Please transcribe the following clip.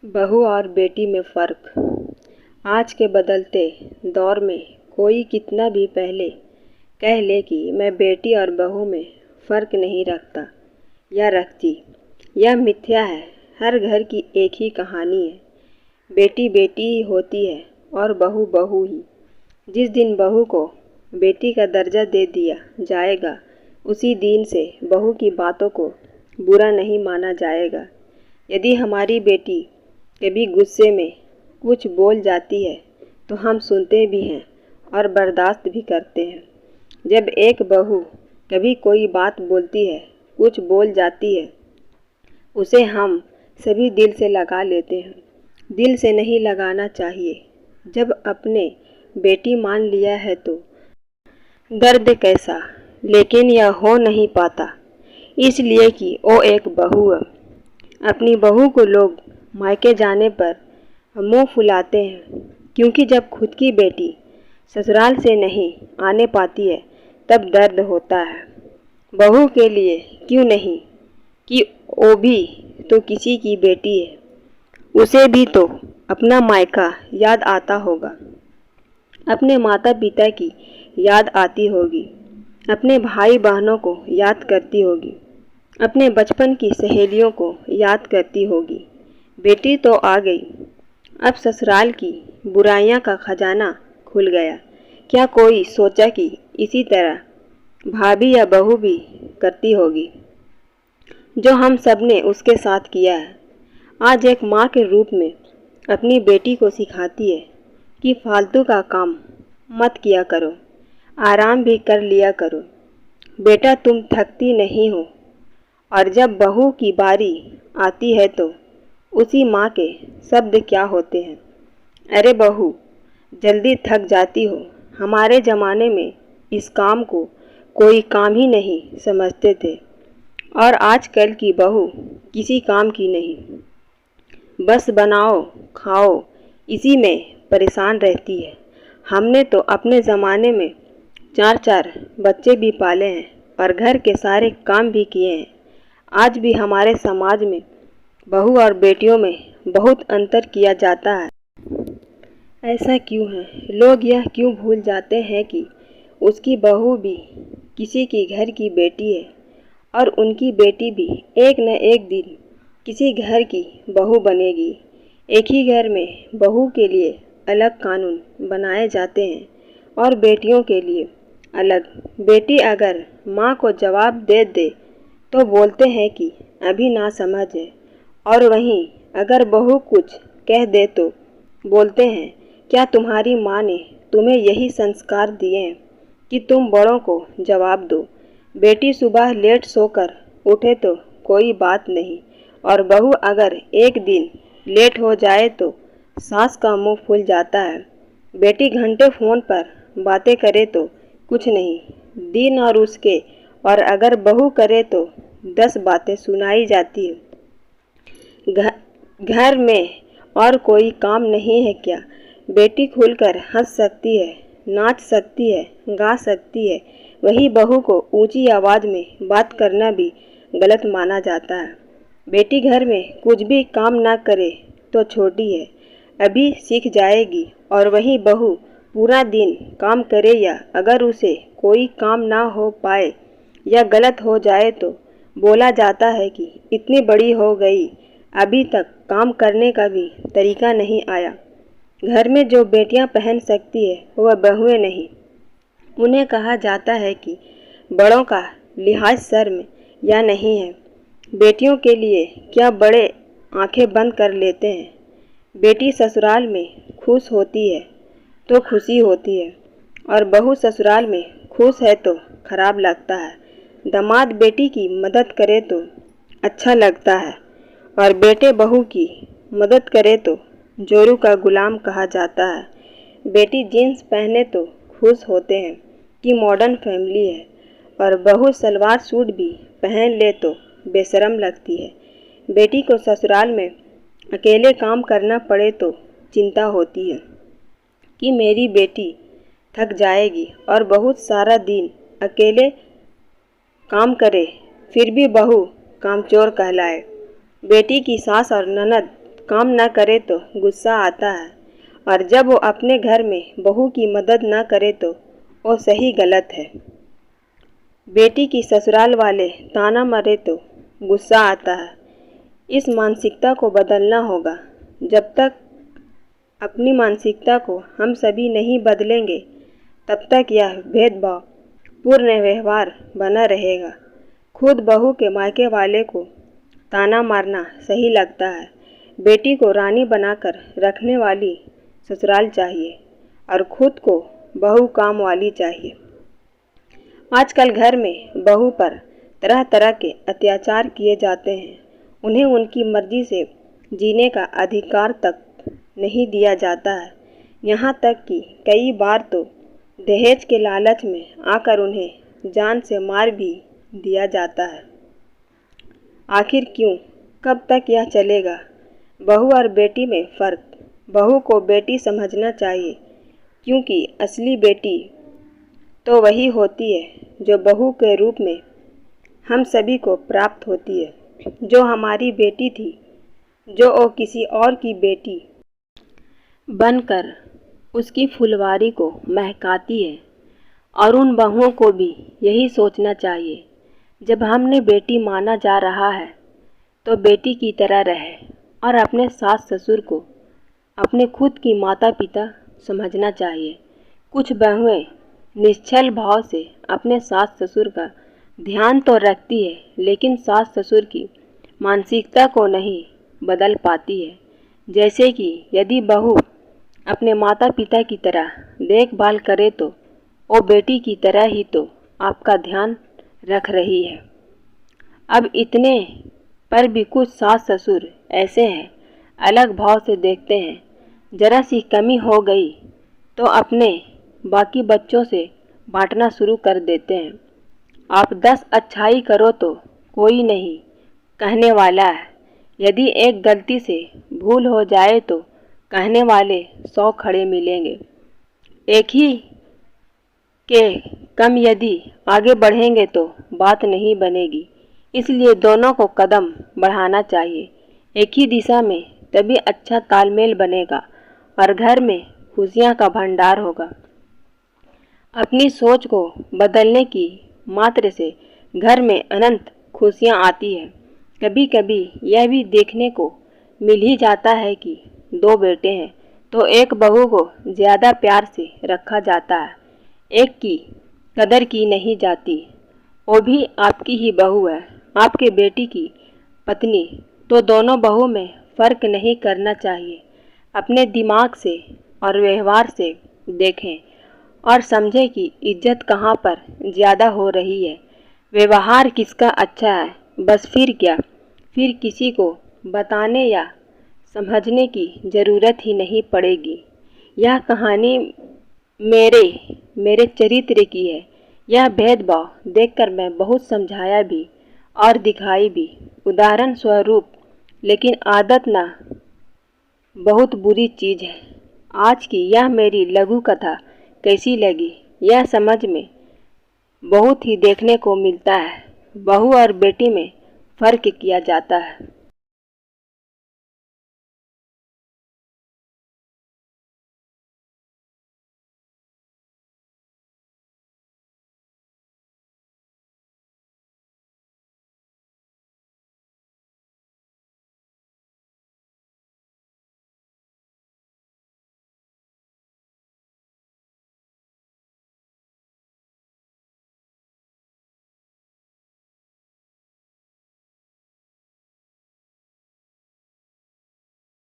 बहू और बेटी में फ़र्क। आज के बदलते दौर में कोई कितना भी पहले कह ले कि मैं बेटी और बहू में फ़र्क नहीं रखता या रखती, यह मिथ्या है। हर घर की एक ही कहानी है। बेटी बेटी ही होती है और बहू बहू ही। जिस दिन बहू को बेटी का दर्जा दे दिया जाएगा, उसी दिन से बहू की बातों को बुरा नहीं माना जाएगा। यदि हमारी बेटी कभी गुस्से में कुछ बोल जाती है तो हम सुनते भी हैं और बर्दाश्त भी करते हैं। जब एक बहू कभी कोई बात बोलती है, कुछ बोल जाती है, उसे हम सभी दिल से लगा लेते हैं। दिल से नहीं लगाना चाहिए। जब अपने बेटी मान लिया है तो दर्द कैसा, लेकिन यह हो नहीं पाता, इसलिए कि वो एक बहू है। अपनी बहू को लोग मायके जाने पर मुंह फुलाते हैं, क्योंकि जब खुद की बेटी ससुराल से नहीं आने पाती है तब दर्द होता है। बहू के लिए क्यों नहीं कि वो भी तो किसी की बेटी है, उसे भी तो अपना मायका याद आता होगा, अपने माता पिता की याद आती होगी, अपने भाई बहनों को याद करती होगी, अपने बचपन की सहेलियों को याद करती होगी। बेटी तो आ गई, अब ससुराल की बुराइयां का खजाना खुल गया। क्या कोई सोचा कि इसी तरह भाभी या बहू भी करती होगी, जो हम सब ने उसके साथ किया है। आज एक माँ के रूप में अपनी बेटी को सिखाती है कि फालतू का काम मत किया करो, आराम भी कर लिया करो। बेटा, तुम थकती नहीं हो। और जब बहू की बारी आती है तो उसी माँ के शब्द क्या होते हैं, अरे बहू, जल्दी थक जाती हो। हमारे ज़माने में इस काम को कोई काम ही नहीं समझते थे, और आजकल की बहू किसी काम की नहीं, बस बनाओ खाओ, इसी में परेशान रहती है। हमने तो अपने ज़माने में 4-4 बच्चे भी पाले हैं और घर के सारे काम भी किए हैं। आज भी हमारे समाज में बहू और बेटियों में बहुत अंतर किया जाता है। ऐसा क्यों है? लोग यह क्यों भूल जाते हैं कि उसकी बहू भी किसी की घर की बेटी है और उनकी बेटी भी एक न एक दिन किसी घर की बहू बनेगी। एक ही घर में बहू के लिए अलग कानून बनाए जाते हैं और बेटियों के लिए अलग। बेटी अगर माँ को जवाब दे दे तो बोलते हैं कि अभी ना समझ है, और वहीं अगर बहू कुछ कह दे तो बोलते हैं, क्या तुम्हारी माँ ने तुम्हें यही संस्कार दिए हैं कि तुम बड़ों को जवाब दो। बेटी सुबह लेट सोकर उठे तो कोई बात नहीं, और बहू अगर एक दिन लेट हो जाए तो सास का मुंह फूल जाता है। बेटी घंटे फ़ोन पर बातें करे तो कुछ नहीं, दिन और उसके, और अगर बहू करे तो 10 बातें सुनाई जाती है। घर में और कोई काम नहीं है क्या? बेटी खुलकर हंस सकती है, नाच सकती है, गा सकती है, वही बहू को ऊंची आवाज़ में बात करना भी गलत माना जाता है। बेटी घर में कुछ भी काम ना करे तो छोटी है, अभी सीख जाएगी, और वही बहू पूरा दिन काम करे या अगर उसे कोई काम ना हो पाए या गलत हो जाए तो बोला जाता है कि इतनी बड़ी हो गई, अभी तक काम करने का भी तरीका नहीं आया। घर में जो बेटियां पहन सकती है वह बहुएं नहीं। उन्हें कहा जाता है कि बड़ों का लिहाज शर्म या नहीं है। बेटियों के लिए क्या बड़े आंखें बंद कर लेते हैं। बेटी ससुराल में खुश होती है तो खुशी होती है, और बहू ससुराल में खुश है तो खराब लगता है। दामाद बेटी की मदद करे तो अच्छा लगता है, और बेटे बहू की मदद करे तो जोरू का गुलाम कहा जाता है। बेटी जीन्स पहने तो खुश होते हैं कि मॉडर्न फैमिली है, और बहू सलवार सूट भी पहन ले तो बेशर्म लगती है। बेटी को ससुराल में अकेले काम करना पड़े तो चिंता होती है कि मेरी बेटी थक जाएगी, और बहुत सारा दिन अकेले काम करे फिर भी बहू कामचोर कहलाए। बेटी की सास और ननद काम न करे तो गुस्सा आता है, और जब वो अपने घर में बहू की मदद न करे तो वो सही गलत है। बेटी की ससुराल वाले ताना मारे तो गुस्सा आता है। इस मानसिकता को बदलना होगा। जब तक अपनी मानसिकता को हम सभी नहीं बदलेंगे, तब तक यह भेदभाव पूर्ण व्यवहार बना रहेगा। खुद बहू के मायके वाले को ताना मारना सही लगता है। बेटी को रानी बनाकर रखने वाली ससुराल चाहिए और खुद को बहू काम वाली चाहिए। आजकल घर में बहू पर तरह तरह के अत्याचार किए जाते हैं। उन्हें उनकी मर्जी से जीने का अधिकार तक नहीं दिया जाता है। यहाँ तक कि कई बार तो दहेज के लालच में आकर उन्हें जान से मार भी दिया जाता है। आखिर क्यों, कब तक यह चलेगा? बहू और बेटी में फ़र्क। बहू को बेटी समझना चाहिए, क्योंकि असली बेटी तो वही होती है जो बहू के रूप में हम सभी को प्राप्त होती है। जो हमारी बेटी थी, जो वो किसी और की बेटी बनकर उसकी फुलवारी को महकाती है। और उन बहुओं को भी यही सोचना चाहिए, जब हमने बेटी माना जा रहा है तो बेटी की तरह रहे और अपने सास ससुर को अपने खुद की माता पिता समझना चाहिए। कुछ बहुएं निश्चल भाव से अपने सास ससुर का ध्यान तो रखती है, लेकिन सास ससुर की मानसिकता को नहीं बदल पाती है। जैसे कि यदि बहू अपने माता पिता की तरह देखभाल करे तो वो बेटी की तरह ही तो आपका ध्यान रख रही है। अब इतने पर भी कुछ सास ससुर ऐसे हैं, अलग भाव से देखते हैं। जरा सी कमी हो गई तो अपने बाकी बच्चों से बांटना शुरू कर देते हैं। आप 10 अच्छाई करो तो कोई नहीं कहने वाला है। यदि एक गलती से भूल हो जाए तो कहने वाले 100 खड़े मिलेंगे। एक ही के कम यदि आगे बढ़ेंगे तो बात नहीं बनेगी। इसलिए दोनों को कदम बढ़ाना चाहिए एक ही दिशा में, तभी अच्छा तालमेल बनेगा और घर में खुशियाँ का भंडार होगा। अपनी सोच को बदलने की मात्र से घर में अनंत खुशियाँ आती है। कभी कभी यह भी देखने को मिल ही जाता है कि 2 बेटे हैं तो एक बहू को ज़्यादा प्यार से रखा जाता है, एक की कदर की नहीं जाती। वो भी आपकी ही बहू है, आपके बेटी की पत्नी। तो दोनों बहू में फ़र्क नहीं करना चाहिए। अपने दिमाग से और व्यवहार से देखें और समझें कि इज्जत कहाँ पर ज़्यादा हो रही है, व्यवहार किसका अच्छा है। बस फिर क्या, फिर किसी को बताने या समझने की ज़रूरत ही नहीं पड़ेगी। यह कहानी मेरे चरित्र की है। यह भेदभाव देखकर मैं बहुत समझाया भी और दिखाई भी, उदाहरण स्वरूप। लेकिन आदत ना बहुत बुरी चीज़ है। आज की यह मेरी लघु कथा कैसी लगी, यह समझ में बहुत ही देखने को मिलता है। बहू और बेटी में फ़र्क किया जाता है।